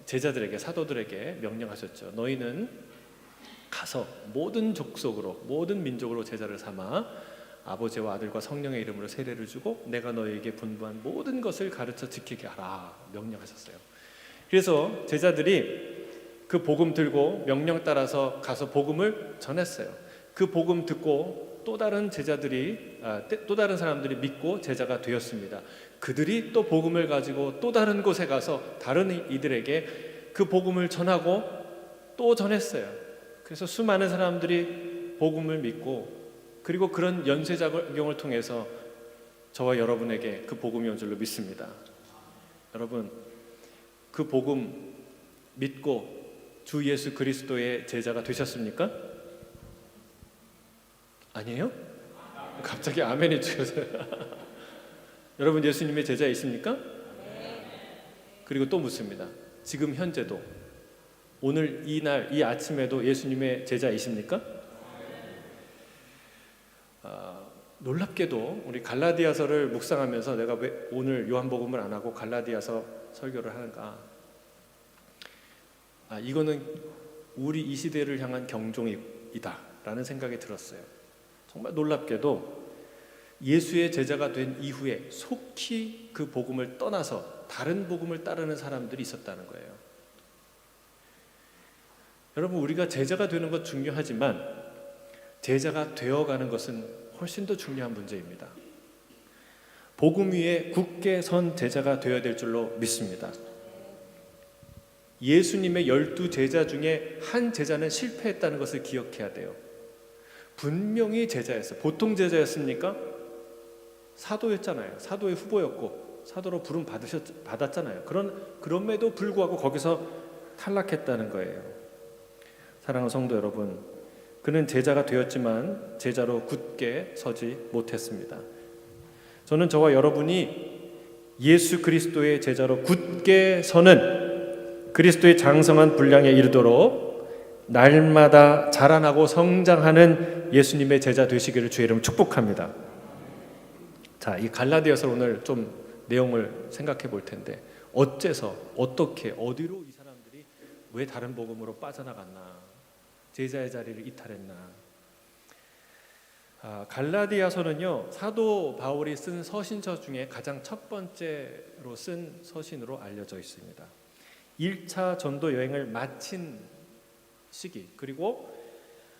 제자들에게, 사도들에게 명령하셨죠. 너희는 가서 모든 족속으로, 모든 민족으로 제자를 삼아 아버지와 아들과 성령의 이름으로 세례를 주고 내가 너희에게 분부한 모든 것을 가르쳐 지키게 하라 명령하셨어요. 그래서 제자들이 그 복음 들고 명령 따라서 가서 복음을 전했어요. 그 복음 듣고 또 다른 제자들이, 또 다른 사람들이 믿고 제자가 되었습니다. 그들이 또 복음을 가지고 또 다른 곳에 가서 다른 이들에게 그 복음을 전하고 또 전했어요. 그래서 수많은 사람들이 복음을 믿고, 그리고 그런 연쇄작용을 통해서 저와 여러분에게 그 복음이 온 줄로 믿습니다. 여러분, 그 복음 믿고 주 예수 그리스도의 제자가 되셨습니까? 아니에요? 갑자기 아멘이 주셔서요. 여러분 예수님의 제자이십니까? 그리고 또 묻습니다. 지금 현재도, 오늘 이날 이 아침에도 예수님의 제자이십니까? 놀랍게도 우리 갈라디아서를 묵상하면서 내가 왜 오늘 요한복음을 안 하고 갈라디아서 설교를 하는가, 이거는 우리 이 시대를 향한 경종이다 라는 생각이 들었어요. 정말 놀랍게도 예수의 제자가 된 이후에 속히 그 복음을 떠나서 다른 복음을 따르는 사람들이 있었다는 거예요. 여러분, 우리가 제자가 되는 것 중요하지만 제자가 되어가는 것은 훨씬 더 중요한 문제입니다. 복음 위에 굳게 선 제자가 되어야 될 줄로 믿습니다. 예수님의 12제자 중에 한 제자는 실패했다는 것을 기억해야 돼요. 분명히 제자였어요. 보통 제자였습니까? 사도였잖아요. 사도의 후보였고 사도로 부름 받았잖아요. 그럼에도 불구하고 거기서 탈락했다는 거예요. 사랑하는 성도 여러분, 그는 제자가 되었지만 제자로 굳게 서지 못했습니다. 저는 저와 여러분이 예수 그리스도의 제자로 굳게 서는 그리스도의 장성한 분량에 이르도록 날마다 자라나고 성장하는 예수님의 제자 되시기를 주의 이름으로 축복합니다. 자, 이 갈라디아서 오늘 좀 내용을 생각해 볼 텐데, 어째서, 어떻게, 어디로 이 사람들이 왜 다른 복음으로 빠져나갔나, 제자의 자리를 이탈했나. 갈라디아서는요, 사도 바울이 쓴 서신서 중에 가장 첫 번째로 쓴 서신으로 알려져 있습니다. 1차 전도 여행을 마친 시기, 그리고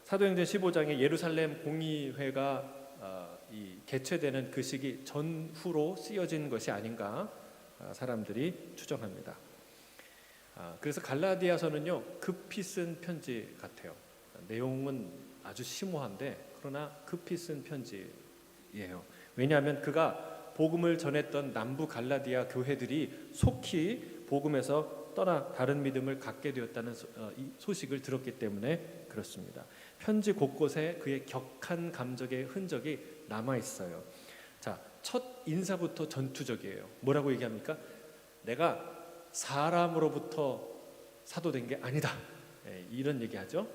사도행전 15장에 예루살렘 공의회가 개최되는 그 시기 전후로 쓰여진 것이 아닌가 사람들이 추정합니다. 그래서 갈라디아서는요, 급히 쓴 편지 같아요. 내용은 아주 심오한데 그러나 급히 쓴 편지예요. 왜냐하면 그가 복음을 전했던 남부 갈라디아 교회들이 속히 복음에서 떠나 다른 믿음을 갖게 되었다는 이 소식을 들었기 때문에 그렇습니다. 편지 곳곳에 그의 격한 감정의 흔적이 남아 있어요. 자, 첫 인사부터 전투적이에요. 뭐라고 얘기합니까? 내가 사람으로부터 사도된 게 아니다, 이런 얘기하죠.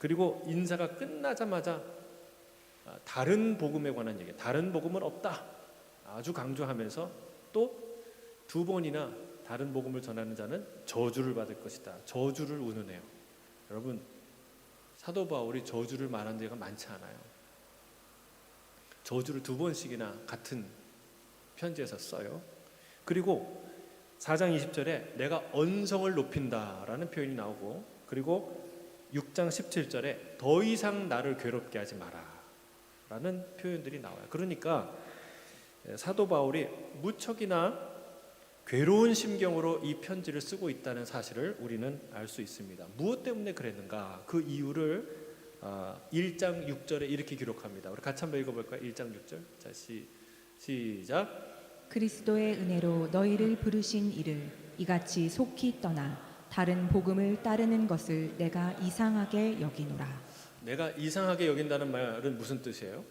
그리고 인사가 끝나자마자 다른 복음에 관한 얘기, 다른 복음은 없다, 아주 강조하면서 또 두 번이나 다른 복음을 전하는 자는 저주를 받을 것이다, 저주를 운운해요. 여러분, 사도 바울이 저주를 말한 데가 많지 않아요. 저주를 두 번씩이나 같은 편지에서 써요. 그리고 4장 20절에 내가 언성을 높인다라는 표현이 나오고, 그리고 6장 17절에 더 이상 나를 괴롭게 하지 마라 라는 표현들이 나와요. 그러니까 사도 바울이 무척이나 괴로운 심경으로 이 편지를 쓰고 있다는 사실을 우리는 알 수 있습니다. 무엇 때문에 그랬는가? 그 이유를 1장 6절에 이렇게 기록합니다. 우리 같이 한번 읽어볼까요? 1장 6절. 자, 시작. 그리스도의 은혜로 너희를 부르신 이를 이같이 속히 떠나 다른 복음을 따르는 것을 내가 이상하게 여기노라. 내가 이상하게 여긴다는 말은 무슨 뜻이에요?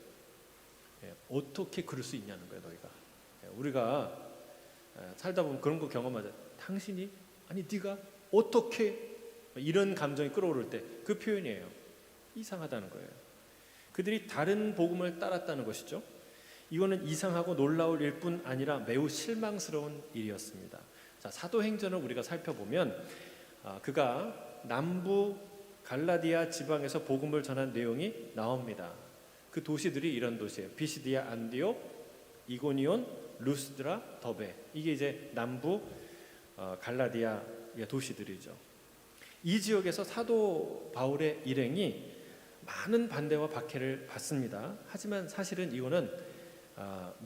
어떻게 그럴 수 있냐는 거예요, 너희가. 우리가 살다 보면 그런 거 경험하죠. 당신이, 아니 네가 어떻게, 이런 감정이 끌어오를 때 그 표현이에요. 이상하다는 거예요. 그들이 다른 복음을 따랐다는 것이죠. 이거는 이상하고 놀라울 일뿐 아니라 매우 실망스러운 일이었습니다. 자, 사도행전을 우리가 살펴보면 그가 남부 갈라디아 지방에서 복음을 전한 내용이 나옵니다. 그 도시들이 이런 도시예요. 비시디아, 안디옥, 이고니온, 루스드라, 더베. 이게 이제 남부 갈라디아의 도시들이죠. 이 지역에서 사도 바울의 일행이 많은 반대와 박해를 받습니다. 하지만 사실은 이거는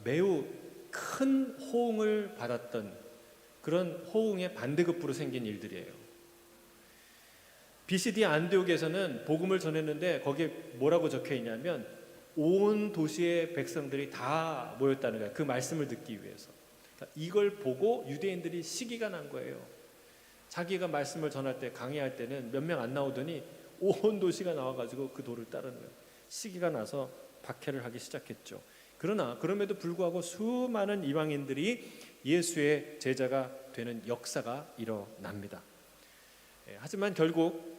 매우 큰 호응을 받았던 그런 호응의 반대급부로 생긴 일들이에요. 비시디아 안디옥에서는 복음을 전했는데 거기에 뭐라고 적혀 있냐면 온 도시의 백성들이 다 모였다는 거예요. 그 말씀을 듣기 위해서. 이걸 보고 유대인들이 시기가 난 거예요. 자기가 말씀을 전할 때, 강의할 때는 몇 명 안 나오더니 온 도시가 나와가지고 그 도를 따르는 거예요. 시기가 나서 박해를 하기 시작했죠. 그러나 그럼에도 불구하고 수많은 이방인들이 예수의 제자가 되는 역사가 일어납니다. 하지만 결국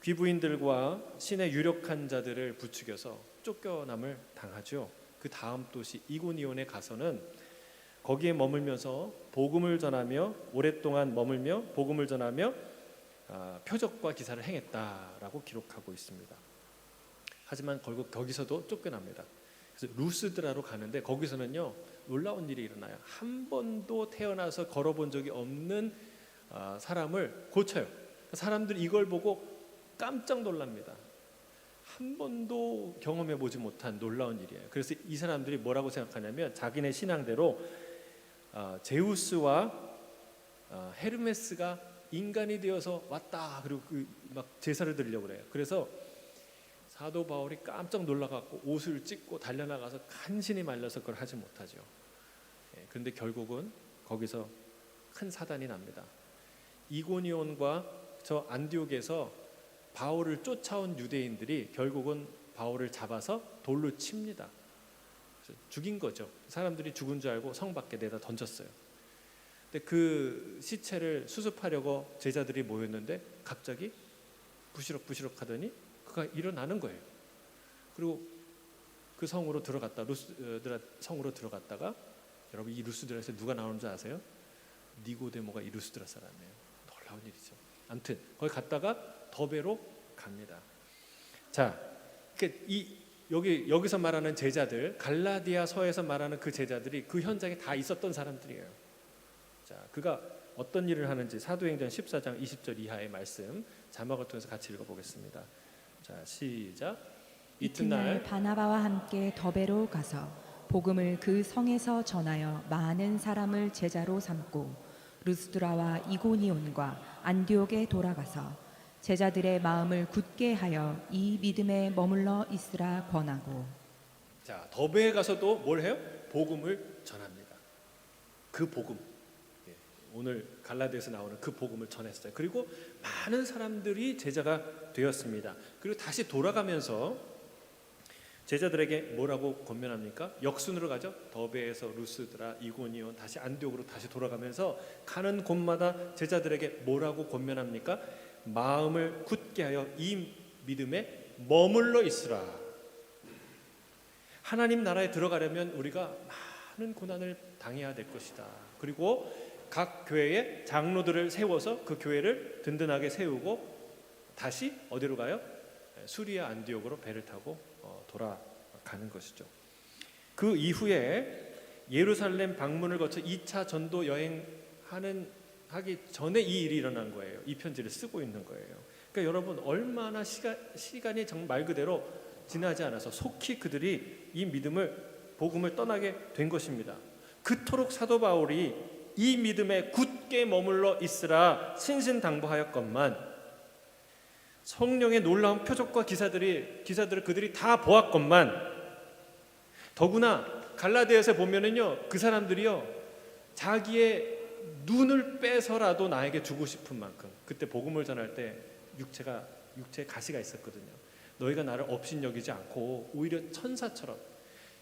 귀부인들과 신의 유력한 자들을 부추겨서 쫓겨남을 당하죠. 그 다음 도시 이고니온에 가서는 거기에 머물면서 복음을 전하며 오랫동안 머물며 복음을 전하며 표적과 기사를 행했다라고 기록하고 있습니다. 하지만 결국 거기서도 쫓겨납니다. 그래서 루스드라로 가는데 거기서는요 놀라운 일이 일어나요. 한 번도 태어나서 걸어본 적이 없는 사람을 고쳐요. 사람들이 이걸 보고 깜짝 놀랍니다. 한 번도 경험해 보지 못한 놀라운 일이에요. 그래서 이 사람들이 뭐라고 생각하냐면 자기네 신앙대로 제우스와 헤르메스가 인간이 되어서 왔다. 그리고 막 제사를 드리려고 그래요. 그래서 사도 바울이 깜짝 놀라갖고 옷을 찢고 달려나가서 간신히 말려서 그걸 하지 못하죠. 그런데 결국은 거기서 큰 사단이 납니다. 이고니온과 저 안디옥에서 바울을 쫓아온 유대인들이 결국은 바울을 잡아서 돌로 칩니다. 죽인 거죠. 사람들이 죽은 줄 알고 성 밖에 내다 던졌어요. 근데 그 시체를 수습하려고 제자들이 모였는데 갑자기 부시럭부시럭 하더니 그가 일어나는 거예요. 그리고 그 성으로 들어갔다 루스드라 성으로 들어갔다가 여러분 이 루스드라에서 누가 나오는 줄 아세요? 니고데모가 이 루스드라 사람이에요. 놀라운 일이죠. 아무튼 거기 갔다가 더베로 갑니다. 자, 여기서 말하는 제자들, 갈라디아 서에서 말하는 그 제자들이 그 현장에 다 있었던 사람들이에요. 자, 그가 어떤 일을 하는지 사도행전 14장 20절 이하의 말씀 자막을 통해서 같이 읽어보겠습니다. 자, 시작. 이튿날 바나바와 함께 더베로 가서 복음을 그 성에서 전하여 많은 사람을 제자로 삼고 루스드라와 이고니온과 안디옥에 돌아가서 제자들의 마음을 굳게 하여 이 믿음에 머물러 있으라 권하고. 자, 더베에 가서도 뭘 해요? 복음을 전합니다. 그 복음, 오늘 갈라디아에서 나오는 그 복음을 전했어요. 그리고 많은 사람들이 제자가 되었습니다. 그리고 다시 돌아가면서 제자들에게 뭐라고 권면합니까? 역순으로 가죠. 더베에서 루스드라, 이고니온, 다시 안디옥으로 다시 돌아가면서 가는 곳마다 제자들에게 뭐라고 권면합니까? 마음을 굳게 하여 이 믿음에 머물러 있으라. 하나님 나라에 들어가려면 우리가 많은 고난을 당해야 될 것이다. 그리고 각 교회에 장로들을 세워서 그 교회를 든든하게 세우고 다시 어디로 가요? 수리아 안디옥으로 배를 타고 돌아가는 것이죠. 그 이후에 예루살렘 방문을 거쳐 2차 전도 하기 전에 이 일이 일어난 거예요. 이 편지를 쓰고 있는 거예요. 그러니까 여러분 얼마나 시간이 정말 말 그대로 지나지 않아서 속히 그들이 이 복음을 떠나게 된 것입니다. 그토록 사도 바울이 이 믿음에 굳게 머물러 있으라 신신당부하였건만 성령의 놀라운 표적과 기사들을 그들이 다 보았건만 더구나 갈라디아에서 보면은요 그 사람들이요 자기의 눈을 빼서라도 나에게 주고 싶은 만큼 그때 복음을 전할 때 육체에 가시가 있었거든요. 너희가 나를 업신여기지 않고 오히려 천사처럼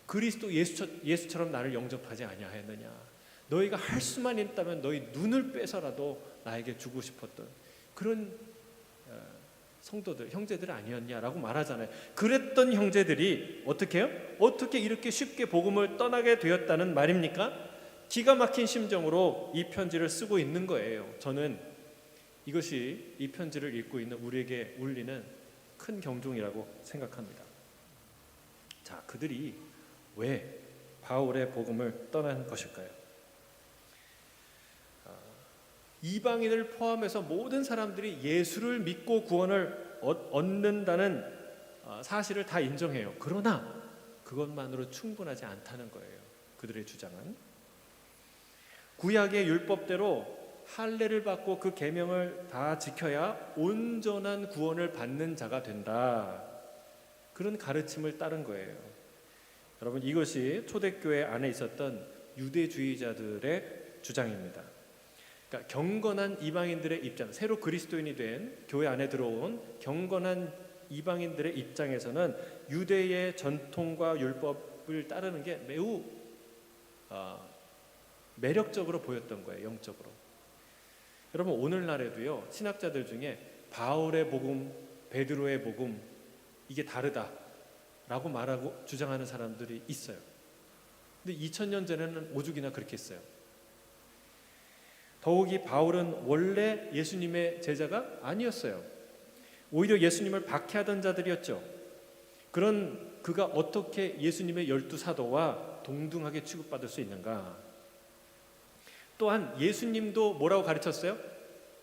그리스도 예수처럼 나를 영접하지 아니하였느냐. 너희가 할 수만 있다면 너희 눈을 빼서라도 나에게 주고 싶었던 그런 성도들, 형제들 아니었냐라고 말하잖아요. 그랬던 형제들이 어떻게 해요? 어떻게 이렇게 쉽게 복음을 떠나게 되었다는 말입니까? 기가 막힌 심정으로 이 편지를 쓰고 있는 거예요. 저는 이것이 이 편지를 읽고 있는 우리에게 울리는 큰 경종이라고 생각합니다. 자, 그들이 왜 바울의 복음을 떠난 것일까요? 이방인을 포함해서 모든 사람들이 예수를 믿고 구원을 얻는다는 사실을 다 인정해요. 그러나 그것만으로 충분하지 않다는 거예요. 그들의 주장은 구약의 율법대로 할례를 받고 그 계명을 다 지켜야 온전한 구원을 받는 자가 된다. 그런 가르침을 따른 거예요. 여러분, 이것이 초대교회 안에 있었던 유대주의자들의 주장입니다. 그러니까 경건한 이방인들의 입장, 새로 그리스도인이 된 교회 안에 들어온 경건한 이방인들의 입장에서는 유대의 전통과 율법을 따르는 게 매우 매력적으로 보였던 거예요. 영적으로. 여러분, 오늘날에도요, 신학자들 중에 바울의 복음, 베드로의 복음 이게 다르다라고 말하고 주장하는 사람들이 있어요. 근데 2000년 전에는 오죽이나 그렇게 했어요. 더욱이 바울은 원래 예수님의 제자가 아니었어요. 오히려 예수님을 박해하던 자들이었죠. 그런 그가 어떻게 예수님의 12사도와 동등하게 취급받을 수 있는가? 또한 예수님도 뭐라고 가르쳤어요?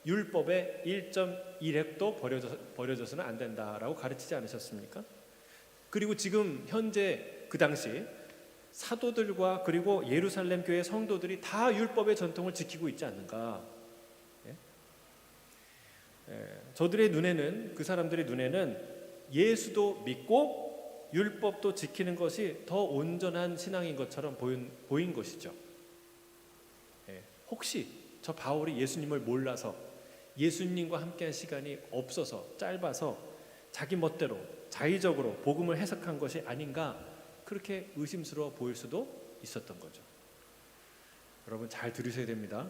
율법의 1.1획도 버려져서는 안 된다라고 가르치지 않으셨습니까? 그리고 지금 현재 그 당시 사도들과 그리고 예루살렘 교회 성도들이 다 율법의 전통을 지키고 있지 않는가? 저들의 눈에는, 그 사람들의 눈에는 예수도 믿고 율법도 지키는 것이 더 온전한 신앙인 것처럼 보인 것이죠. 혹시 저 바울이 예수님을 몰라서 예수님과 함께한 시간이 없어서 짧아서 자기 멋대로 자의적으로 복음을 해석한 것이 아닌가, 그렇게 의심스러워 보일 수도 있었던 거죠. 여러분, 잘 들으셔야 됩니다.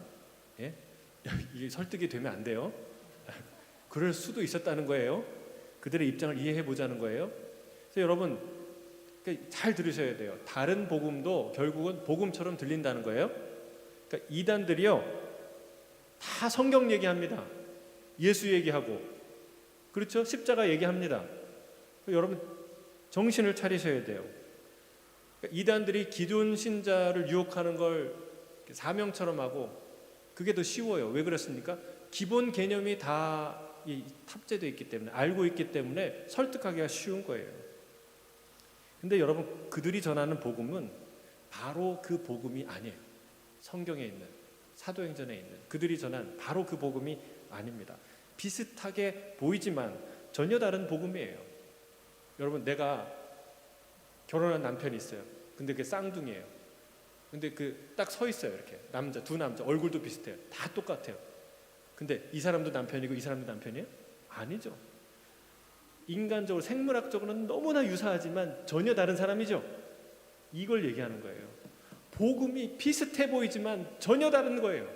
이게 설득이 되면 안 돼요. 그럴 수도 있었다는 거예요. 그들의 입장을 이해해 보자는 거예요. 그래서 여러분, 잘 들으셔야 돼요. 다른 복음도 결국은 복음처럼 들린다는 거예요. 그러니까 이단들이요, 다 성경 얘기합니다. 예수 얘기하고, 그렇죠? 십자가 얘기합니다. 여러분, 정신을 차리셔야 돼요. 그러니까 이단들이 기존 신자를 유혹하는 걸 사명처럼 하고, 그게 더 쉬워요. 왜 그렇습니까? 기본 개념이 다 탑재되어 있기 때문에, 알고 있기 때문에 설득하기가 쉬운 거예요. 근데 여러분, 그들이 전하는 복음은 바로 그 복음이 아니에요. 성경에 있는, 사도행전에 있는 그들이 전한 바로 그 복음이 아닙니다. 비슷하게 보이지만 전혀 다른 복음이에요. 여러분, 내가 결혼한 남편이 있어요. 근데 그게 쌍둥이에요. 근데 그 딱 서 있어요. 이렇게 두 남자, 얼굴도 비슷해요. 다 똑같아요. 근데 이 사람도 남편이고 이 사람도 남편이에요? 아니죠. 인간적으로, 생물학적으로는 너무나 유사하지만 전혀 다른 사람이죠. 이걸 얘기하는 거예요. 복음이 비슷해 보이지만 전혀 다른 거예요.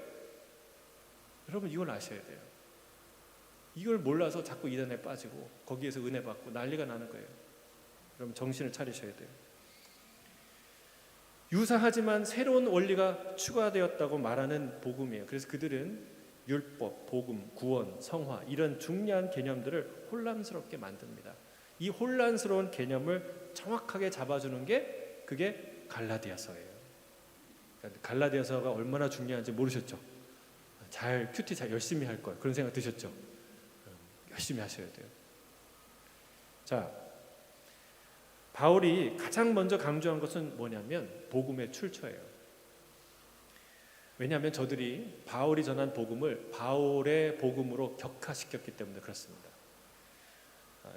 여러분, 이걸 아셔야 돼요. 이걸 몰라서 자꾸 이단에 빠지고 거기에서 은혜 받고 난리가 나는 거예요. 여러분, 정신을 차리셔야 돼요. 유사하지만 새로운 원리가 추가되었다고 말하는 복음이에요. 그래서 그들은 율법, 복음, 구원, 성화, 이런 중요한 개념들을 혼란스럽게 만듭니다. 이 혼란스러운 개념을 정확하게 잡아주는 게 그게 갈라디아서예요. 갈라디아서가 얼마나 중요한지 모르셨죠? 큐티 잘 열심히 할 걸, 그런 생각 드셨죠? 열심히 하셔야 돼요. 자, 바울이 가장 먼저 강조한 것은 뭐냐면 복음의 출처예요. 왜냐하면 저들이 바울이 전한 복음을 바울의 복음으로 격화시켰기 때문에 그렇습니다.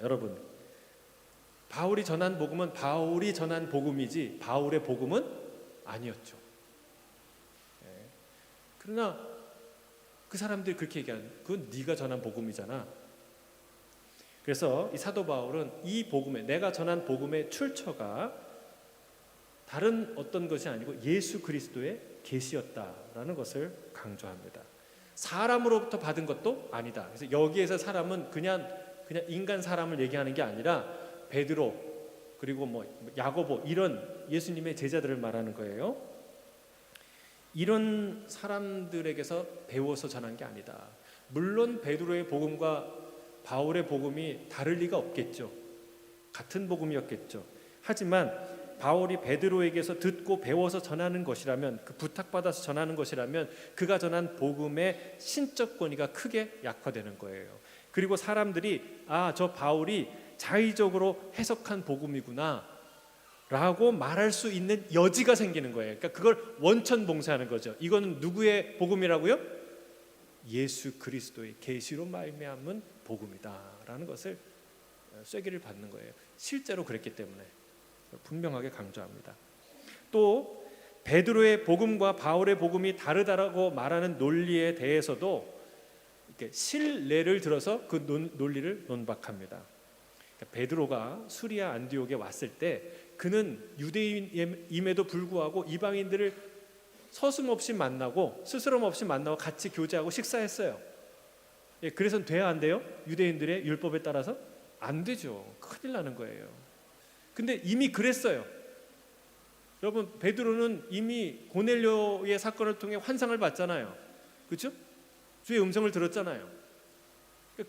여러분, 바울이 전한 복음은 바울이 전한 복음이지 바울의 복음은 아니었죠. 그러나 그 사람들이 그렇게 얘기하는, 그건 네가 전한 복음이잖아. 그래서 이 사도 바울은 이 복음에, 내가 전한 복음의 출처가 다른 어떤 것이 아니고 예수 그리스도의 계시였다라는 것을 강조합니다. 사람으로부터 받은 것도 아니다. 그래서 여기에서 사람은 그냥 인간 사람을 얘기하는 게 아니라 베드로, 그리고 야고보, 이런 예수님의 제자들을 말하는 거예요. 이런 사람들에게서 배워서 전한 게 아니다. 물론 베드로의 복음과 바울의 복음이 다를 리가 없겠죠. 같은 복음이었겠죠. 하지만 바울이 베드로에게서 듣고 배워서 전하는 것이라면, 그 부탁받아서 전하는 것이라면 그가 전한 복음의 신적 권위가 크게 약화되는 거예요. 그리고 사람들이 저 바울이 자의적으로 해석한 복음이구나 라고 말할 수 있는 여지가 생기는 거예요. 그러니까 그걸 원천봉쇄하는 거죠. 이거는 누구의 복음이라고요? 예수 그리스도의 계시로 말미암은 복음이다라는 것을 쐐기를 받는 거예요. 실제로 그랬기 때문에 분명하게 강조합니다. 또 베드로의 복음과 바울의 복음이 다르다라고 말하는 논리에 대해서도 이렇게 실례를 들어서 그 논리를 논박합니다. 그러니까 베드로가 수리아 안디옥에 왔을 때 그는 유대인임에도 불구하고 이방인들을 서슴없이 만나고 스스럼 없이 만나고 같이 교제하고 식사했어요. 그래서 돼야 안 돼요? 유대인들의 율법에 따라서 안 되죠. 큰일 나는 거예요. 근데 이미 그랬어요. 여러분, 베드로는 이미 고넬료의 사건을 통해 환상을 봤잖아요. 그렇죠? 주의 음성을 들었잖아요.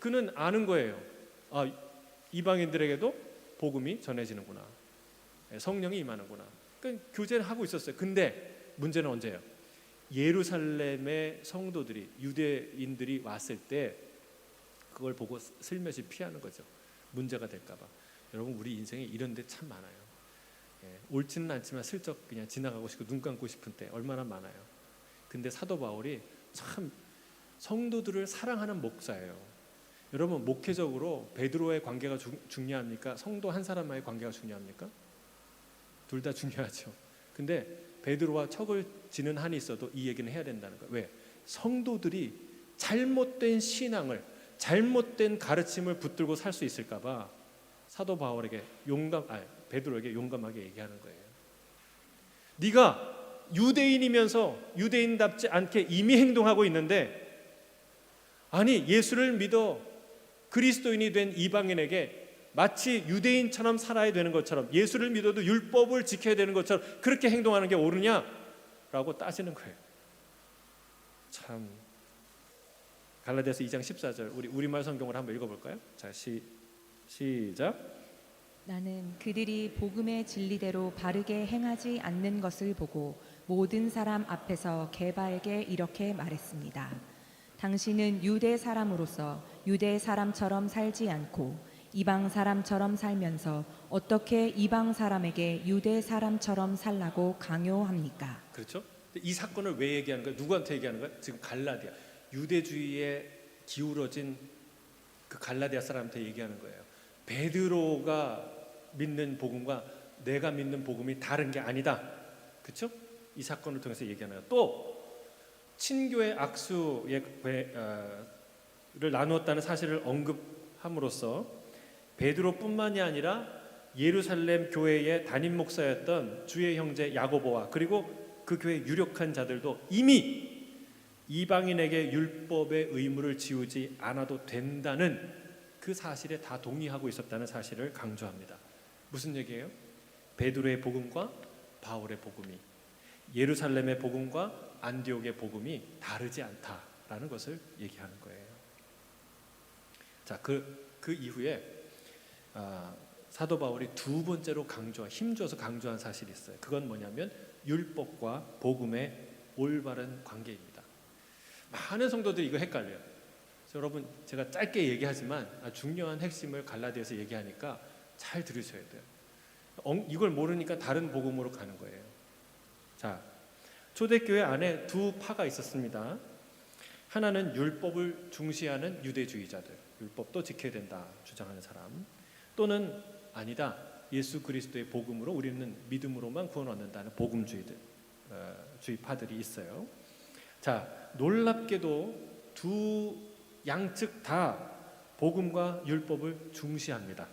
그는 아는 거예요. 이방인들에게도 복음이 전해지는구나. 성령이 임하는구나. 그러니까 교제를 하고 있었어요. 근데 문제는 언제예요? 예루살렘의 성도들이, 유대인들이 왔을 때 그걸 보고 슬며시 피하는 거죠. 문제가 될까 봐. 여러분, 우리 인생에 이런 데 참 많아요. 옳지는 않지만 슬쩍 그냥 지나가고 싶고 눈 감고 싶은 때 얼마나 많아요. 근데 사도 바울이 참 성도들을 사랑하는 목사예요. 여러분, 목회적으로 베드로의 관계가 중요합니까? 성도 한 사람과의 관계가 중요합니까? 둘 다 중요하죠. 근데 베드로와 척을 지는 한이 있어도 이 얘기는 해야 된다는 거예요. 왜? 성도들이 잘못된 신앙을, 잘못된 가르침을 붙들고 살 수 있을까 봐 사도 바울에게 베드로에게 용감하게 얘기하는 거예요. 네가 유대인이면서 유대인답지 않게 이미 행동하고 있는데, 아니 예수를 믿어 그리스도인이 된 이방인에게 마치 유대인처럼 살아야 되는 것처럼, 예수를 믿어도 율법을 지켜야 되는 것처럼 그렇게 행동하는 게 옳으냐라고 따지는 거예요. 참. 갈라디아서 2장 14절 우리 우리말 성경을 한번 읽어볼까요? 자, 시작. 나는 그들이 복음의 진리대로 바르게 행하지 않는 것을 보고 모든 사람 앞에서 게바에게 이렇게 말했습니다. 당신은 유대 사람으로서 유대 사람처럼 살지 않고 이방 사람처럼 살면서 어떻게 이방 사람에게 유대 사람처럼 살라고 강요합니까? 그렇죠? 이 사건을 왜 얘기하는 거예요? 누구한테 얘기하는 거예요? 지금 갈라디아, 유대주의에 기울어진 그 갈라디아 사람한테 얘기하는 거예요. 베드로가 믿는 복음과 내가 믿는 복음이 다른 게 아니다. 그렇죠? 이 사건을 통해서 얘기하는 거예요. 또 친교의 악수를 나누었다는 사실을 언급함으로써 베드로뿐만이 아니라 예루살렘 교회의 담임 목사였던 주의 형제 야고보와 그리고 그 교회의 유력한 자들도 이미 이방인에게 율법의 의무를 지우지 않아도 된다는 그 사실에 다 동의하고 있었다는 사실을 강조합니다. 무슨 얘기예요? 베드로의 복음과 바울의 복음이, 예루살렘의 복음과 안디옥의 복음이 다르지 않다라는 것을 얘기하는 거예요. 자, 그 이후에 사도 바울이 두 번째로 힘줘서 강조한 사실이 있어요. 그건 뭐냐면 율법과 복음의 올바른 관계입니다. 많은 성도들이 이거 헷갈려요. 여러분, 제가 짧게 얘기하지만 중요한 핵심을 갈라디아서 얘기하니까 잘 들으셔야 돼요. 이걸 모르니까 다른 복음으로 가는 거예요. 자, 초대교회 안에 두 파가 있었습니다. 하나는 율법을 중시하는 유대주의자들, 율법도 지켜야 된다 주장하는 사람, 또는 아니다, 예수 그리스도의 복음으로 우리는 믿음으로만 구원 얻는다는 주의파들이 있어요. 자, 놀랍게도 두 양측 다 복음과 율법을 중시합니다.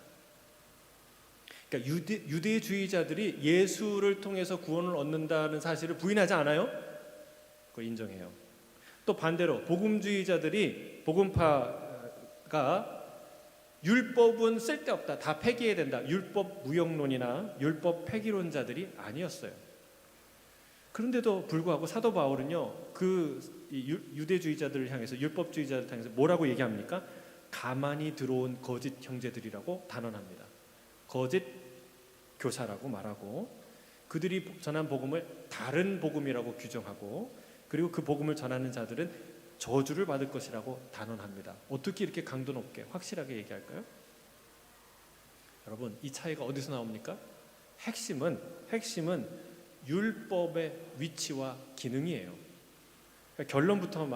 그러니까 유대주의자들이 예수를 통해서 구원을 얻는다는 사실을 부인하지 않아요. 그걸 인정해요. 또 반대로 복음파가 율법은 쓸데없다, 다 폐기해야 된다, 율법 무용론이나 율법 폐기론자들이 아니었어요. 그런데도 불구하고 사도 바울은요, 유대주의자들을 향해서, 율법주의자들을 향해서 뭐라고 얘기합니까? 가만히 들어온 거짓 형제들이라고 단언합니다. 거짓 교사라고 말하고, 그들이 전한 복음을 다른 복음이라고 규정하고, 그리고 그 복음을 전하는 자들은 저주를 받을 것이라고 단언합니다. 어떻게 이렇게 강도 높게 확실하게 얘기할까요? 여러분, 이 차이가 어디서 나옵니까? 핵심은 율법의 위치와 기능이에요. 그러니까 결론부터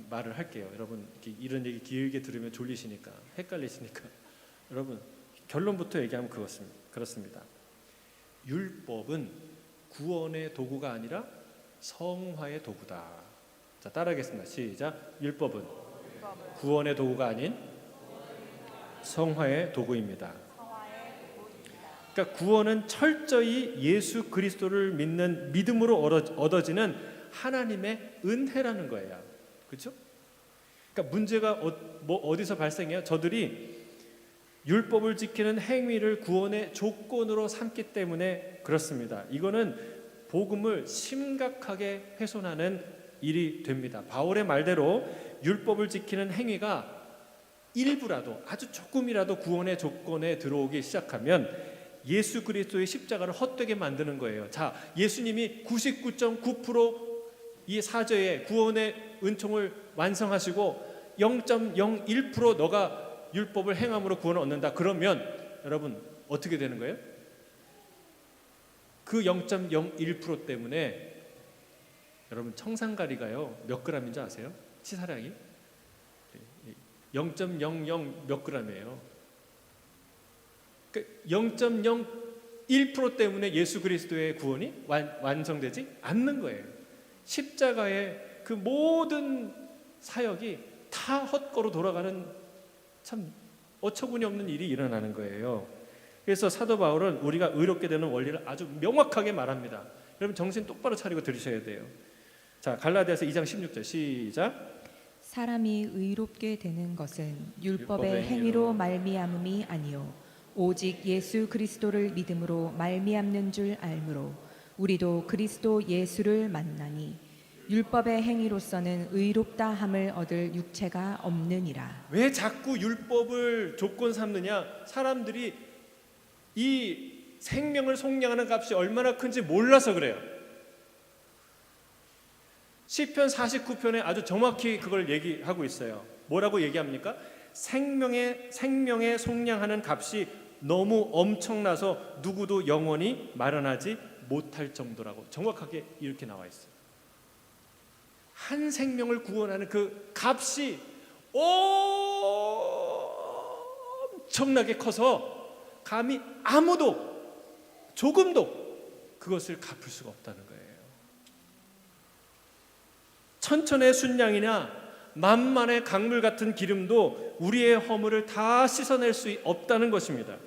말을 할게요. 여러분, 이런 얘기 길게 들으면 졸리시니까, 헷갈리시니까 여러분, 결론부터 얘기하면 그렇습니다. 율법은 구원의 도구가 아니라 성화의 도구다. 자, 따라하겠습니다. 시작. 율법은 구원의 도구가 아닌 성화의 도구입니다. 그러니까 구원은 철저히 예수 그리스도를 믿는 믿음으로 얻어지는 하나님의 은혜라는 거예요. 그렇죠? 그러니까 문제가 어디서 발생해요? 저들이 율법을 지키는 행위를 구원의 조건으로 삼기 때문에 그렇습니다. 이거는 복음을 심각하게 훼손하는 일이 됩니다. 바울의 말대로 율법을 지키는 행위가 일부라도, 아주 조금이라도 구원의 조건에 들어오기 시작하면 예수 그리스도의 십자가를 헛되게 만드는 거예요. 자, 예수님이 99.9% 이 사죄의 구원의 은총을 완성하시고 0.01% 너가 율법을 행함으로 구원을 얻는다. 그러면 여러분 어떻게 되는 거예요? 그 0.01% 때문에 여러분 청산가리가요 몇 그램인 줄 아세요? 치사량이 0.00 몇 그램이에요. 0.01% 때문에 예수 그리스도의 구원이 완성되지 않는 거예요. 십자가의 그 모든 사역이 다 헛거로 돌아가는 참 어처구니 없는 일이 일어나는 거예요. 그래서 사도 바울은 우리가 의롭게 되는 원리를 아주 명확하게 말합니다. 여러분 정신 똑바로 차리고 들으셔야 돼요. 자, 갈라디아서 2장 16절 시작. 사람이 의롭게 되는 것은 율법의 행위로 말미암음이 아니요 오직 예수 그리스도를 믿음으로 말미암는 줄 알므로 우리도 그리스도 예수를 만나니 율법의 행위로서는 의롭다 함을 얻을 육체가 없느니라. 왜 자꾸 율법을 조건 삼느냐? 사람들이 이 생명을 속량하는 값이 얼마나 큰지 몰라서 그래요. 시편 49편에 아주 정확히 그걸 얘기하고 있어요. 뭐라고 얘기합니까? 생명에 속량하는 값이 너무 엄청나서 누구도 영원히 마련하지 못할 정도라고 정확하게 이렇게 나와 있어요. 한 생명을 구원하는 그 값이 엄청나게 커서 감히 아무도 조금도 그것을 갚을 수가 없다는 거예요. 천천의 순양이나 만만의 강물 같은 기름도 우리의 허물을 다 씻어낼 수 없다는 것입니다.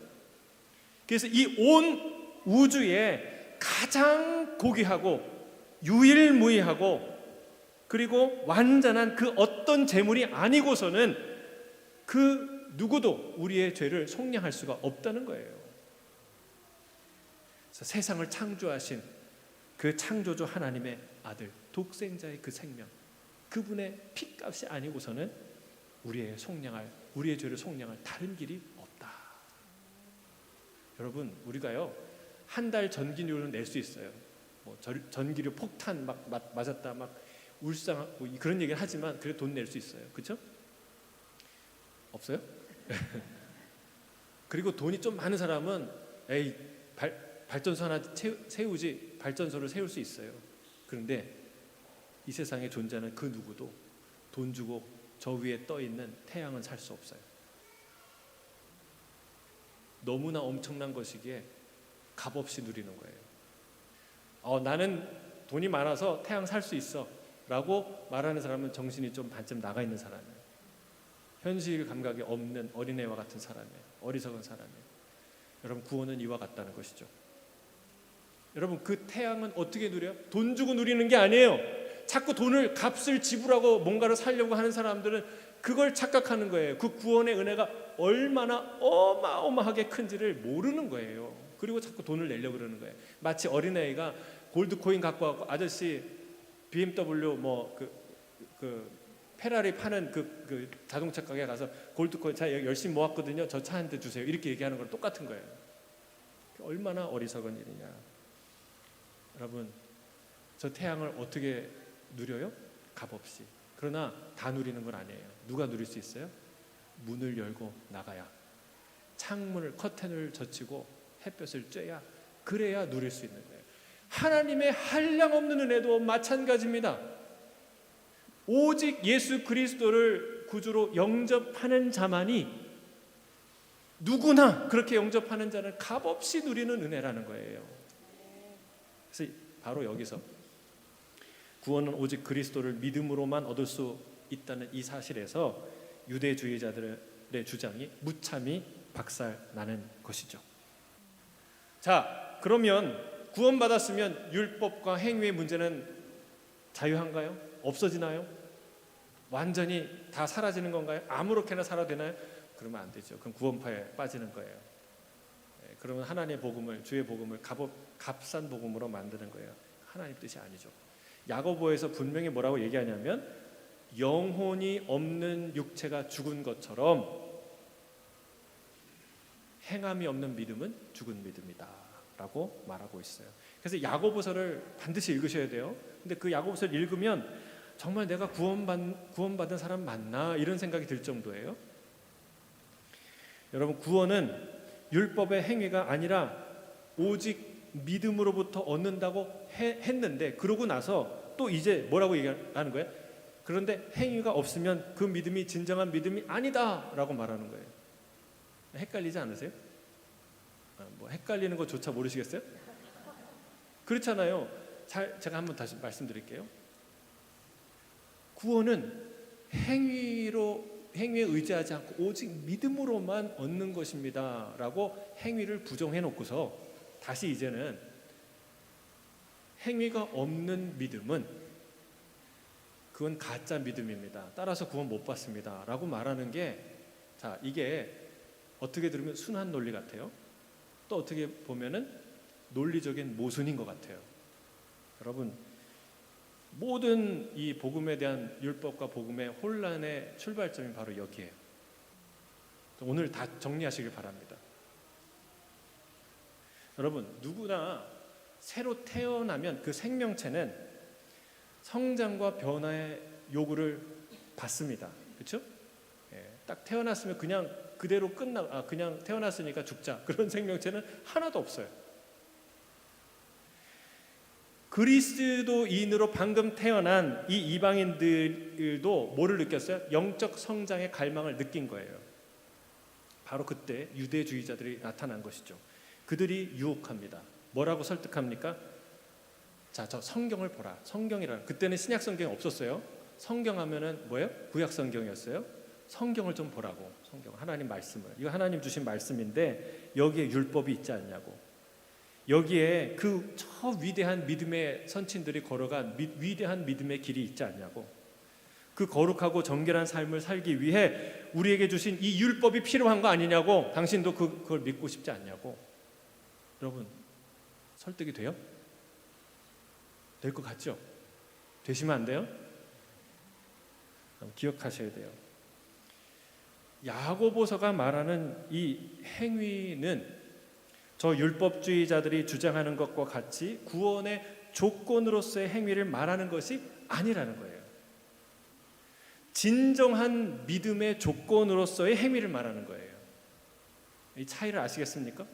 그래서 이 온 우주에 가장 고귀하고 유일무이하고 그리고 완전한 그 어떤 재물이 아니고서는 그 누구도 우리의 죄를 속량할 수가 없다는 거예요. 그래서 세상을 창조하신 그 창조주 하나님의 아들 독생자의 그 생명, 그분의 피값이 아니고서는 우리의 죄를 속량할 다른 길이 없다. 여러분, 우리가요 한 달 전기료는 낼 수 있어요. 뭐 전기료 폭탄 막 맞았다, 막 울상 뭐 그런 얘기를 하지만 그래 돈 낼 수 있어요. 그렇죠? 없어요? 그리고 돈이 좀 많은 사람은 발전소 하나 세우지, 발전소를 세울 수 있어요. 그런데 이 세상에 존재하는 그 누구도 돈 주고 저 위에 떠 있는 태양은 살 수 없어요. 너무나 엄청난 것이기에 값없이 누리는 거예요. 나는 돈이 많아서 태양 살 수 있어 라고 말하는 사람은 정신이 좀 반쯤 나가 있는 사람이에요. 현실 감각이 없는 어린애와 같은 사람이에요. 어리석은 사람이에요. 여러분, 구원은 이와 같다는 것이죠. 여러분, 그 태양은 어떻게 누려요? 돈 주고 누리는 게 아니에요. 자꾸 값을 지불하고 뭔가를 살려고 하는 사람들은 그걸 착각하는 거예요. 그 구원의 은혜가 얼마나 어마어마하게 큰지를 모르는 거예요. 그리고 자꾸 돈을 내려고 그러는 거예요. 마치 어린아이가 골드 코인 갖고 와서 아저씨 BMW 그 페라리 파는 그 자동차 가게 가서 골드 코인 자 열심히 모았거든요. 저 차 한 대 주세요. 이렇게 얘기하는 거랑 똑같은 거예요. 얼마나 어리석은 일이냐. 여러분, 저 태양을 어떻게 누려요? 값없이. 그러나 다 누리는 건 아니에요. 누가 누릴 수 있어요? 문을 열고 나가야, 창문을 커튼을 젖히고 햇볕을 쬐야, 그래야 누릴 수 있는 거예요. 하나님의 한량없는 은혜도 마찬가지입니다. 오직 예수 그리스도를 구주로 영접하는 자만이, 누구나 그렇게 영접하는 자는 값없이 누리는 은혜라는 거예요. 그래서 바로 여기서 구원은 오직 그리스도를 믿음으로만 얻을 수 있다는 이 사실에서 유대주의자들의 주장이 무참히 박살나는 것이죠. 자, 그러면 구원받았으면 율법과 행위의 문제는 자유한가요? 없어지나요? 완전히 다 사라지는 건가요? 아무렇게나 살아도 되나요? 그러면 안 되죠. 그럼 구원파에 빠지는 거예요. 그러면 하나님의 복음을, 주의 복음을 값싼 복음으로 만드는 거예요. 하나님 뜻이 아니죠. 야고보에서 분명히 뭐라고 얘기하냐면, 영혼이 없는 육체가 죽은 것처럼 행함이 없는 믿음은 죽은 믿음이다 라고 말하고 있어요. 그래서 야고보서를 반드시 읽으셔야 돼요. 근데 그 야고보서를 읽으면 정말 내가 구원받은 사람 맞나 이런 생각이 들 정도예요. 여러분, 구원은 율법의 행위가 아니라 오직 믿음으로부터 얻는다고 했는데, 그러고 나서 또 이제 뭐라고 얘기하는 거예요? 그런데 행위가 없으면 그 믿음이 진정한 믿음이 아니다 라고 말하는 거예요. 헷갈리지 않으세요? 뭐 헷갈리는 것조차 모르시겠어요? 그렇잖아요. 제가 한번 다시 말씀드릴게요. 구원은 행위에 의지하지 않고 오직 믿음으로만 얻는 것입니다 라고 행위를 부정해 놓고서, 다시 이제는 행위가 없는 믿음은 그건 가짜 믿음입니다, 따라서 구원 못 받습니다 라고 말하는 게, 자, 이게 어떻게 들으면 순한 논리 같아요. 또 어떻게 보면은 논리적인 모순인 것 같아요. 여러분, 모든 이 복음에 대한 율법과 복음의 혼란의 출발점이 바로 여기에요. 오늘 다 정리하시길 바랍니다. 여러분, 누구나 새로 태어나면 그 생명체는 성장과 변화의 요구를 받습니다. 그렇죠? 딱 태어났으면 그냥 그대로 그냥 태어났으니까 죽자, 그런 생명체는 하나도 없어요. 그리스도인으로 방금 태어난 이 이방인들도 뭐를 느꼈어요? 영적 성장의 갈망을 느낀 거예요. 바로 그때 유대주의자들이 나타난 것이죠. 그들이 유혹합니다. 뭐라고 설득합니까? 자, 저 성경을 보라. 성경이라는, 그때는 신약 성경이 없었어요. 성경 하면은 뭐예요? 구약 성경이었어요. 성경을 좀 보라고. 성경, 하나님 말씀을. 이거 하나님 주신 말씀인데 여기에 율법이 있지 않냐고. 여기에 저 위대한 믿음의 선친들이 걸어간 위대한 믿음의 길이 있지 않냐고. 그 거룩하고 정결한 삶을 살기 위해 우리에게 주신 이 율법이 필요한 거 아니냐고. 당신도 그걸 믿고 싶지 않냐고. 여러분, 설득이 돼요? 될 것 같죠? 되시면 안 돼요? 기억하셔야 돼요. 야고보서가 말하는 이 행위는 저 율법주의자들이 주장하는 것과 같이 구원의 조건으로서의 행위를 말하는 것이 아니라는 거예요. 진정한 믿음의 조건으로서의 행위를 말하는 거예요. 이 차이를 아시겠습니까?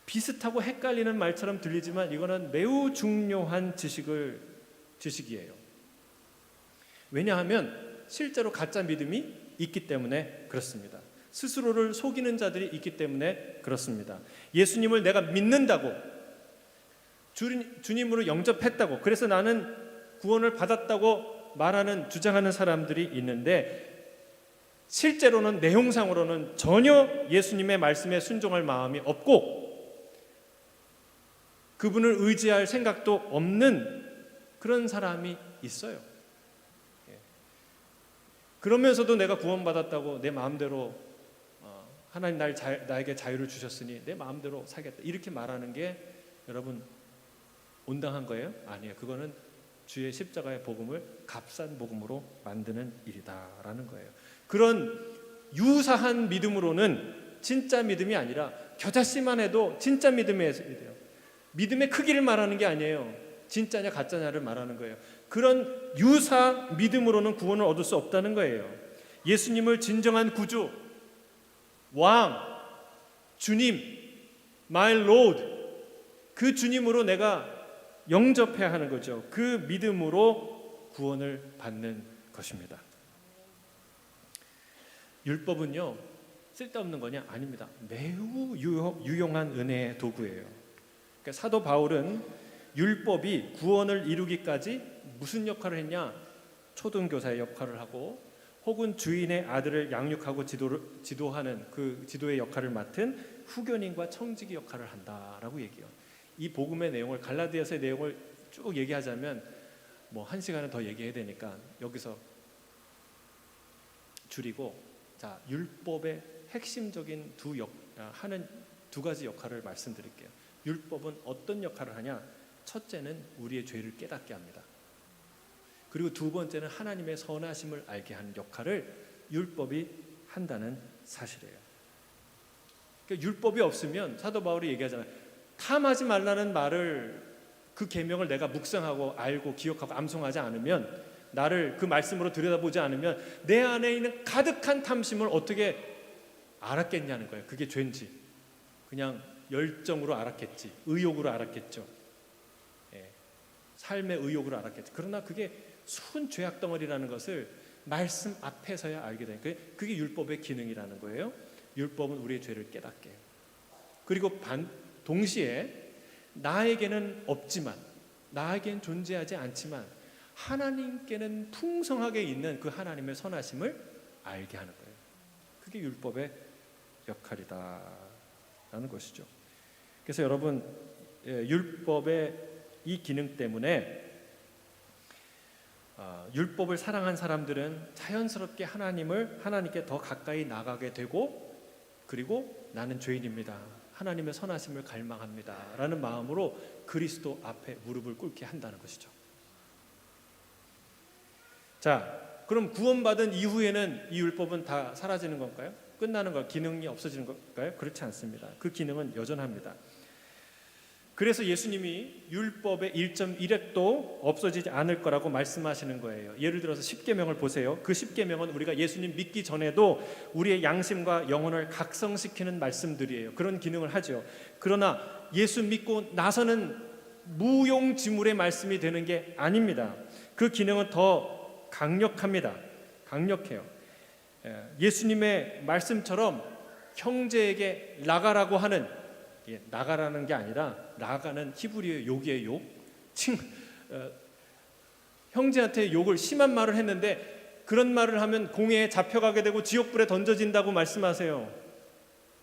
비슷하고 헷갈리는 말처럼 들리지만 이거는 매우 중요한 지식이에요. 왜냐하면 실제로 가짜 믿음이 있기 때문에 그렇습니다. 스스로를 속이는 자들이 있기 때문에 그렇습니다. 예수님을 내가 믿는다고, 주님으로 영접했다고, 그래서 나는 구원을 받았다고 주장하는 사람들이 있는데, 실제로는 내용상으로는 전혀 예수님의 말씀에 순종할 마음이 없고 그분을 의지할 생각도 없는 그런 사람이 있어요. 그러면서도 내가 구원받았다고 내 마음대로 하나님 나에게 자유를 주셨으니 내 마음대로 살겠다, 이렇게 말하는 게 여러분 온당한 거예요? 아니에요. 그거는 주의 십자가의 복음을 값싼 복음으로 만드는 일이다라는 거예요. 그런 유사한 믿음으로는 진짜 믿음이 아니라 겨자씨만 해도 진짜 믿음이에요. 믿음의 크기를 말하는 게 아니에요. 진짜냐 가짜냐를 말하는 거예요. 그런 유사 믿음으로는 구원을 얻을 수 없다는 거예요. 예수님을 진정한 구주, 왕, 주님, my Lord, 그 주님으로 내가 영접해야 하는 거죠. 그 믿음으로 구원을 받는 것입니다. 율법은요, 쓸데없는 거냐? 아닙니다. 매우 유용한 은혜의 도구예요. 그러니까 사도 바울은 율법이 구원을 이루기까지 무슨 역할을 했냐? 초등교사의 역할을 하고, 혹은 주인의 아들을 양육하고 지도하는 그 지도의 역할을 맡은 후견인과 청지기 역할을 한다라고 얘기해요. 이 복음의 내용을, 갈라디아서의 내용을 쭉 얘기하자면 뭐 1시간은 더 얘기해야 되니까 여기서 줄이고, 자, 율법의 핵심적인 하는 두 가지 역할을 말씀드릴게요. 율법은 어떤 역할을 하냐? 첫째는 우리의 죄를 깨닫게 합니다. 그리고 두 번째는 하나님의 선하심을 알게 하는 역할을 율법이 한다는 사실이에요. 그러니까 율법이 없으면 사도 바울이 얘기하잖아요. 탐하지 말라는 말을, 그 계명을 내가 묵상하고 알고 기억하고 암송하지 않으면, 나를 그 말씀으로 들여다보지 않으면 내 안에 있는 가득한 탐심을 어떻게 알았겠냐는 거예요. 그게 죄인지 그냥 열정으로 알았겠지, 의욕으로 알았겠죠. 삶의 의욕으로 알았겠죠. 그러나 그게 순 죄악 덩어리라는 것을 말씀 앞에서야 알게 되는 거예요. 그게 율법의 기능이라는 거예요. 율법은 우리의 죄를 깨닫게 해요. 그리고 동시에 나에게는 없지만, 나에겐 존재하지 않지만 하나님께는 풍성하게 있는 그 하나님의 선하심을 알게 하는 거예요. 그게 율법의 역할이다라는 것이죠. 그래서 여러분, 율법의 이 기능 때문에 율법을 사랑한 사람들은 자연스럽게 하나님께 더 가까이 나가게 되고, 그리고 나는 죄인입니다, 하나님의 선하심을 갈망합니다 라는 마음으로 그리스도 앞에 무릎을 꿇게 한다는 것이죠. 자, 그럼 구원받은 이후에는 이 율법은 다 사라지는 건가요? 끝나는 걸, 기능이 없어지는 건가요? 그렇지 않습니다. 그 기능은 여전합니다. 그래서 예수님이 율법의 1.1획도 없어지지 않을 거라고 말씀하시는 거예요. 예를 들어서 10계명을 보세요. 그 10계명은 우리가 예수님 믿기 전에도 우리의 양심과 영혼을 각성시키는 말씀들이에요. 그런 기능을 하죠. 그러나 예수 믿고 나서는 무용지물의 말씀이 되는 게 아닙니다. 그 기능은 더 강력합니다. 강력해요. 예수님의 말씀처럼 형제에게 나가라고 하는, 나가라는 게 아니라 나가는 히브리어 욕이에요. 욕. 형제한테 욕을, 심한 말을 했는데 그런 말을 하면 공회에 잡혀가게 되고 지옥불에 던져진다고 말씀하세요.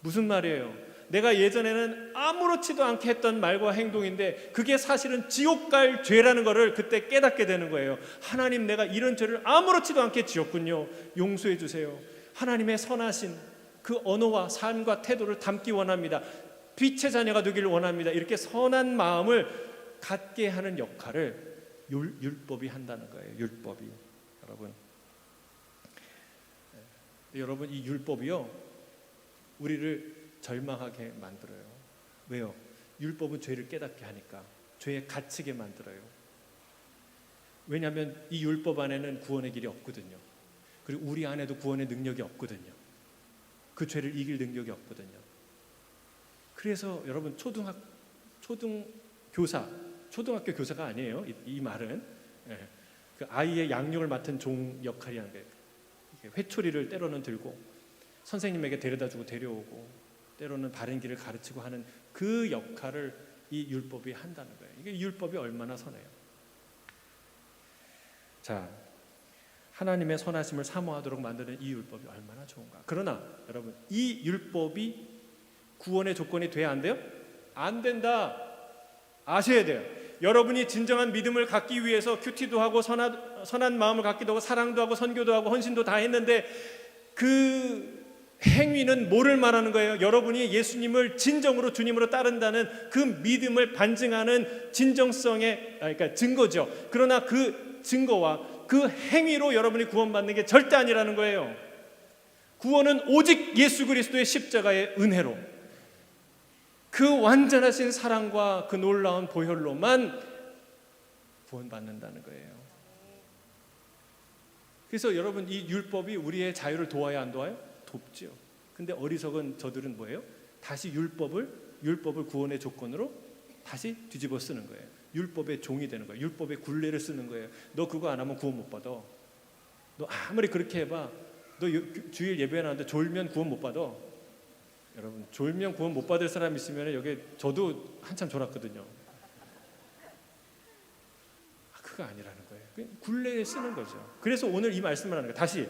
무슨 말이에요? 내가 예전에는 아무렇지도 않게 했던 말과 행동인데 그게 사실은 지옥 갈 죄라는 것을 그때 깨닫게 되는 거예요. 하나님, 내가 이런 죄를 아무렇지도 않게 지었군요. 용서해 주세요. 하나님의 선하신 그 언어와 삶과 태도를 담기 원합니다. 빛의 자녀가 되기를 원합니다. 이렇게 선한 마음을 갖게 하는 역할을 율법이 한다는 거예요. 율법이. 여러분, 이 율법이요, 우리를 절망하게 만들어요. 왜요? 율법은 죄를 깨닫게 하니까, 죄에 갇히게 만들어요. 왜냐하면 이 율법 안에는 구원의 길이 없거든요. 그리고 우리 안에도 구원의 능력이 없거든요. 그 죄를 이길 능력이 없거든요. 그래서 여러분, 초등학교 교사가 아니에요. 이 말은 그 아이의 양육을 맡은 종 역할이라는 거예요. 회초리를 때로는 들고 선생님에게 데려다주고 데려오고, 때로는 바른 길을 가르치고 하는 그 역할을 이 율법이 한다는 거예요. 이게 율법이 얼마나 선해요. 자, 하나님의 선하심을 사모하도록 만드는 이 율법이 얼마나 좋은가. 그러나 여러분, 이 율법이 구원의 조건이 돼야 안 돼요? 안 된다. 아셔야 돼요. 여러분이 진정한 믿음을 갖기 위해서 큐티도 하고 선한 마음을 갖기도 하고 사랑도 하고 선교도 하고 헌신도 다 했는데 그 행위는 뭐를 말하는 거예요? 여러분이 예수님을 진정으로 주님으로 따른다는 그 믿음을 반증하는 진정성의 그러니까 증거죠. 그러나 그 증거와 그 행위로 여러분이 구원받는 게 절대 아니라는 거예요. 구원은 오직 예수 그리스도의 십자가의 은혜로, 그 완전하신 사랑과 그 놀라운 보혈로만 구원받는다는 거예요. 그래서 여러분, 이 율법이 우리의 자유를 도와야 안 도와요? 돕죠. 근데 어리석은 저들은 뭐예요? 다시 율법을 구원의 조건으로 다시 뒤집어 쓰는 거예요. 율법의 종이 되는 거예요. 율법의 굴레를 쓰는 거예요. 너 그거 안 하면 구원 못 받아. 너 아무리 그렇게 해봐. 너 주일 예배 나는데 졸면 구원 못 받아. 여러분, 졸면 구원 못 받을 사람 있으면 여기 저도 한참 졸았거든요. 그거 아니라는 거예요. 그냥 굴레에 쓰는 거죠. 그래서 오늘 이 말씀을 하는 거예요. 다시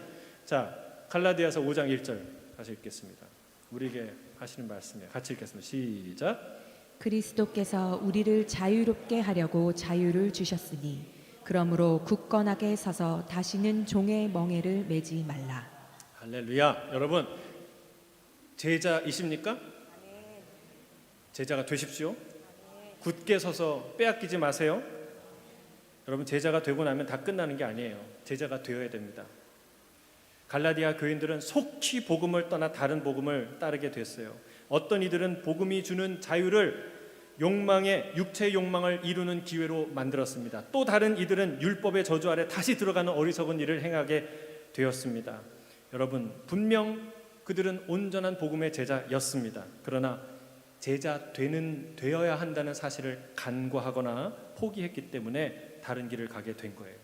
갈라디아서 5장 1절 다시 읽겠습니다. 우리에게 하시는 말씀이에요. 같이 읽겠습니다. 시작. 그리스도께서 우리를 자유롭게 하려고 자유를 주셨으니 그러므로 굳건하게 서서 다시는 종의 멍에를 매지 말라. 할렐루야. 여러분, 제자이십니까? 제자가 되십시오. 굳게 서서 빼앗기지 마세요. 여러분, 제자가 되고 나면 다 끝나는 게 아니에요. 제자가 되어야 됩니다. 갈라디아 교인들은 속히 복음을 떠나 다른 복음을 따르게 됐어요. 어떤 이들은 복음이 주는 자유를 육체의 욕망을 이루는 기회로 만들었습니다. 또 다른 이들은 율법의 저주 아래 다시 들어가는 어리석은 일을 행하게 되었습니다. 여러분, 분명 그들은 온전한 복음의 제자였습니다. 그러나 제자 되어야 한다는 사실을 간과하거나 포기했기 때문에 다른 길을 가게 된 거예요.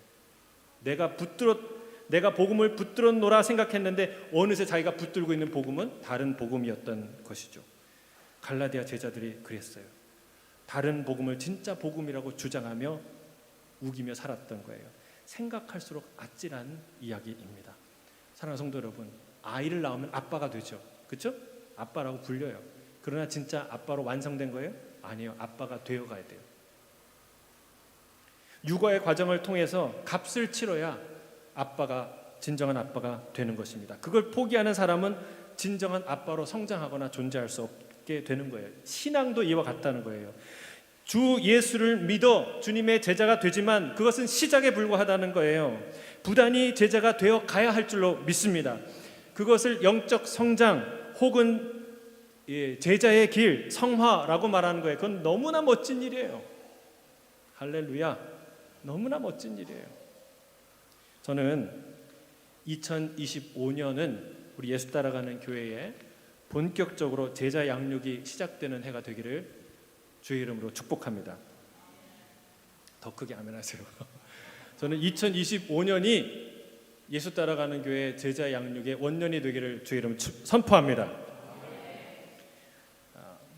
내가 복음을 붙들었노라 생각했는데 어느새 자기가 붙들고 있는 복음은 다른 복음이었던 것이죠. 갈라디아 제자들이 그랬어요. 다른 복음을 진짜 복음이라고 주장하며 우기며 살았던 거예요. 생각할수록 아찔한 이야기입니다. 사랑하는 성도 여러분, 아이를 낳으면 아빠가 되죠. 그렇죠? 아빠라고 불려요. 그러나 진짜 아빠로 완성된 거예요? 아니요. 아빠가 되어가야 돼요. 육아의 과정을 통해서 값을 치러야 진정한 아빠가 되는 것입니다. 그걸 포기하는 사람은 진정한 아빠로 성장하거나 존재할 수 없게 되는 거예요. 신앙도 이와 같다는 거예요. 주 예수를 믿어 주님의 제자가 되지만 그것은 시작에 불과하다는 거예요. 부단히 제자가 되어 가야 할 줄로 믿습니다. 그것을 영적 성장 혹은 제자의 길, 성화라고 말하는 거예요. 그건 너무나 멋진 일이에요. 할렐루야. 너무나 멋진 일이에요. 저는 2025년은 우리 예수 따라가는 교회에 본격적으로 제자 양육이 시작되는 해가 되기를 주의 이름으로 축복합니다. 더 크게 아멘하세요. 저는 2025년이 예수 따라가는 교회 제자 양육의 원년이 되기를 주의 이름으로 선포합니다.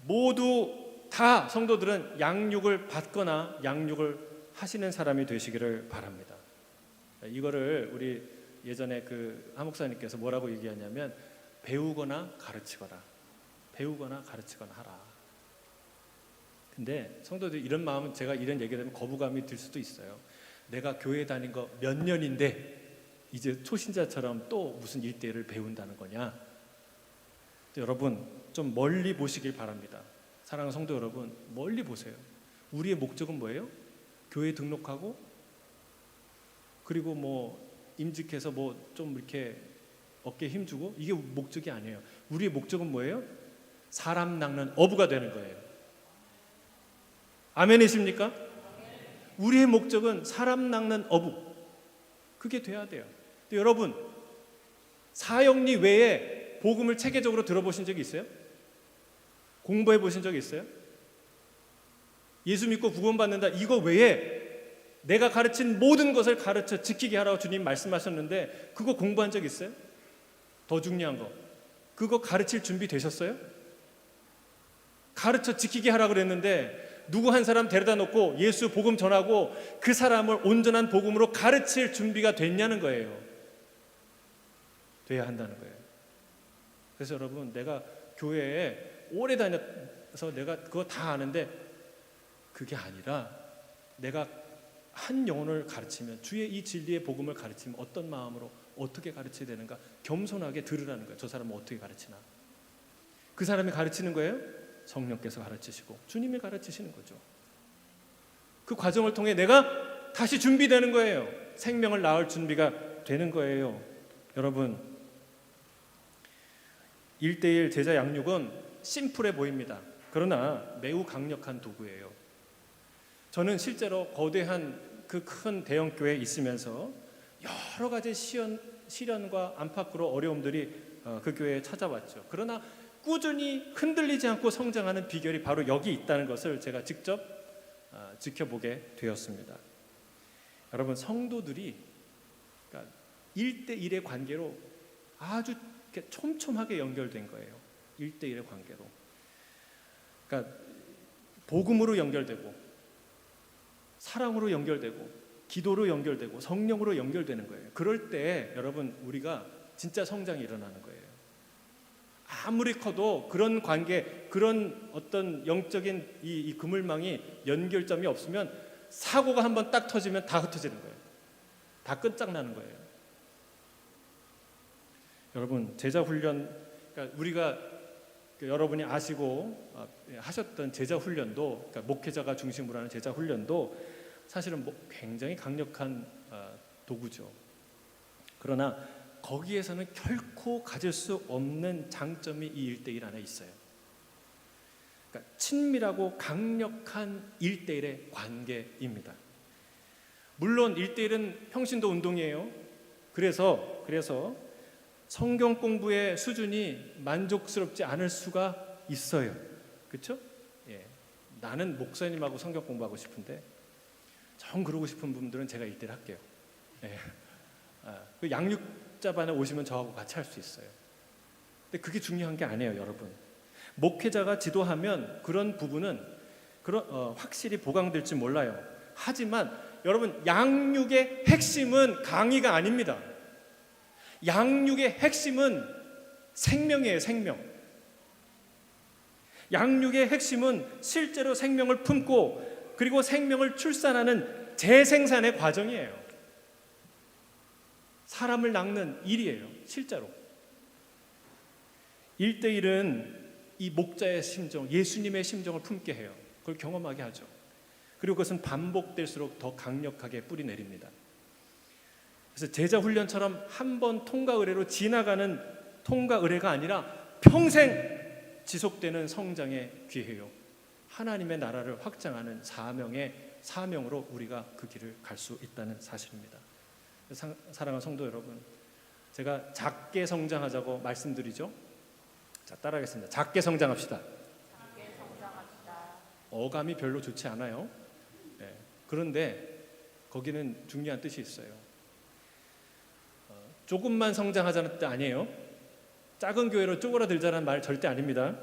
모두 다 성도들은 양육을 받거나 양육을 하시는 사람이 되시기를 바랍니다. 이거를 우리 예전에 그 하목사님께서 뭐라고 얘기하냐면 배우거나 가르치거나 하라. 근데 성도들이 이런 마음은 제가 이런 얘기를 하면 거부감이 들 수도 있어요. 내가 교회 다닌 거 몇 년인데 이제 초신자처럼 또 무슨 일대를 배운다는 거냐. 여러분, 좀 멀리 보시길 바랍니다. 사랑하는 성도 여러분, 멀리 보세요. 우리의 목적은 뭐예요? 교회 등록하고 그리고 뭐 임직해서 뭐 좀 이렇게 어깨에 힘주고 이게 목적이 아니에요. 우리의 목적은 뭐예요? 사람 낚는 어부가 되는 거예요. 아멘이십니까? 우리의 목적은 사람 낚는 어부, 그게 돼야 돼요. 근데 여러분, 사형리 외에 복음을 체계적으로 들어보신 적이 있어요? 공부해 보신 적이 있어요? 예수 믿고 구원받는다, 이거 외에 내가 가르친 모든 것을 가르쳐 지키게 하라고 주님 말씀하셨는데 그거 공부한 적 있어요? 더 중요한 거, 그거 가르칠 준비 되셨어요? 가르쳐 지키게 하라고 그랬는데 누구 한 사람 데려다 놓고 예수 복음 전하고 그 사람을 온전한 복음으로 가르칠 준비가 됐냐는 거예요. 돼야 한다는 거예요. 그래서 여러분, 내가 교회에 오래 다녀서 내가 그거 다 아는데 그게 아니라 내가 한 영혼을 가르치면, 주의 이 진리의 복음을 가르치면 어떤 마음으로 어떻게 가르쳐야 되는가 겸손하게 들으라는 거예요. 저 사람은 어떻게 가르치나. 그 사람이 가르치는 거예요? 성령께서 가르치시고 주님이 가르치시는 거죠. 그 과정을 통해 내가 다시 준비되는 거예요. 생명을 낳을 준비가 되는 거예요. 여러분, 1:1 제자 양육은 심플해 보입니다. 그러나 매우 강력한 도구예요. 저는 실제로 거대한 그 큰 대형 교회에 있으면서 여러 가지 시련과 안팎으로 어려움들이 그 교회에 찾아왔죠. 그러나 꾸준히 흔들리지 않고 성장하는 비결이 바로 여기 있다는 것을 제가 직접 지켜보게 되었습니다. 여러분, 성도들이 1:1의 관계로 아주 이렇게 촘촘하게 연결된 거예요. 1:1의 관계로. 그러니까 복음으로 연결되고 사랑으로 연결되고 기도로 연결되고 성령으로 연결되는 거예요. 그럴 때 여러분 우리가 진짜 성장이 일어나는 거예요. 아무리 커도 그런 관계, 그런 어떤 영적인 이 그물망이 연결점이 없으면 사고가 한번 딱 터지면 다 흩어지는 거예요. 다 끝장나는 거예요. 여러분, 제자 훈련, 그러니까 우리가 여러분이 아시고 하셨던 제자 훈련도, 그러니까 목회자가 중심으로 하는 제자 훈련도 사실은 굉장히 강력한 도구죠. 그러나 거기에서는 결코 가질 수 없는 장점이 이 1:1 안에 있어요. 그러니까 친밀하고 강력한 1:1의 관계입니다. 물론 1:1은 평신도 운동이에요. 그래서 성경 공부의 수준이 만족스럽지 않을 수가 있어요. 그렇죠? 예. 나는 목사님하고 성경 공부하고 싶은데 정 그러고 싶은 분들은 제가 1:1 할게요. 예. 그 양육자반에 오시면 저하고 같이 할 수 있어요. 근데 그게 중요한 게 아니에요, 여러분. 목회자가 지도하면 그런 부분은 확실히 보강될지 몰라요. 하지만 여러분, 양육의 핵심은 강의가 아닙니다. 양육의 핵심은 생명이에요, 생명. 양육의 핵심은 실제로 생명을 품고 그리고 생명을 출산하는 재생산의 과정이에요. 사람을 낳는 일이에요, 실제로. 1:1은 이 목자의 심정, 예수님의 심정을 품게 해요. 그걸 경험하게 하죠. 그리고 그것은 반복될수록 더 강력하게 뿌리 내립니다. 그래서 제자 훈련처럼 한 번 통과 의례로 지나가는 통과 의례가 아니라 평생 지속되는 성장의 기회요. 하나님의 나라를 확장하는 사명으로 우리가 그 길을 갈 수 있다는 사실입니다. 사랑하는 성도 여러분, 제가 작게 성장하자고 말씀드리죠. 자, 따라하겠습니다. 작게 성장합시다. 어감이 별로 좋지 않아요. 네. 그런데 거기는 중요한 뜻이 있어요. 조금만 성장하자는 뜻 아니에요. 작은 교회로 쪼그라들자는 말 절대 아닙니다.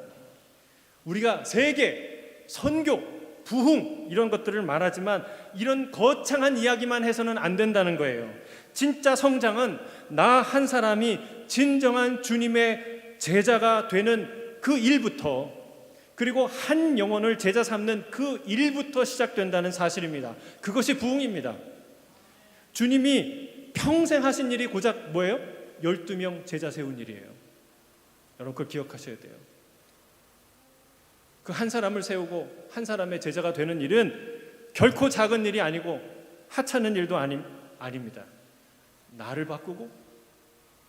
우리가 세계, 선교, 부흥 이런 것들을 말하지만 이런 거창한 이야기만 해서는 안 된다는 거예요. 진짜 성장은 나 한 사람이 진정한 주님의 제자가 되는 그 일부터, 그리고 한 영혼을 제자 삼는 그 일부터 시작된다는 사실입니다. 그것이 부흥입니다. 주님이 평생 하신 일이 고작 뭐예요? 12명 제자 세운 일이에요. 여러분, 그걸 기억하셔야 돼요. 그 한 사람을 세우고 한 사람의 제자가 되는 일은 결코 작은 일이 아니고 하찮은 일도 아닙니다. 나를 바꾸고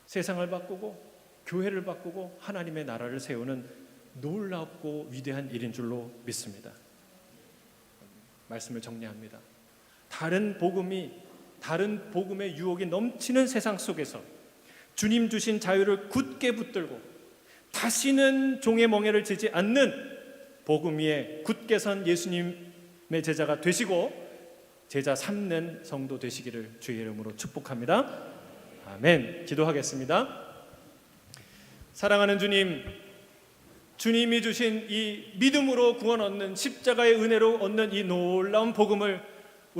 세상을 바꾸고 교회를 바꾸고 하나님의 나라를 세우는 놀랍고 위대한 일인 줄로 믿습니다. 말씀을 정리합니다. 다른 복음의 유혹이 넘치는 세상 속에서 주님 주신 자유를 굳게 붙들고 다시는 종의 멍에를 지지 않는 복음 위에 굳게 선 예수님의 제자가 되시고 제자 삼는 성도 되시기를 주의 이름으로 축복합니다. 아멘. 기도하겠습니다. 사랑하는 주님, 주님이 주신 이 믿음으로 구원 얻는 십자가의 은혜로 얻는 이 놀라운 복음을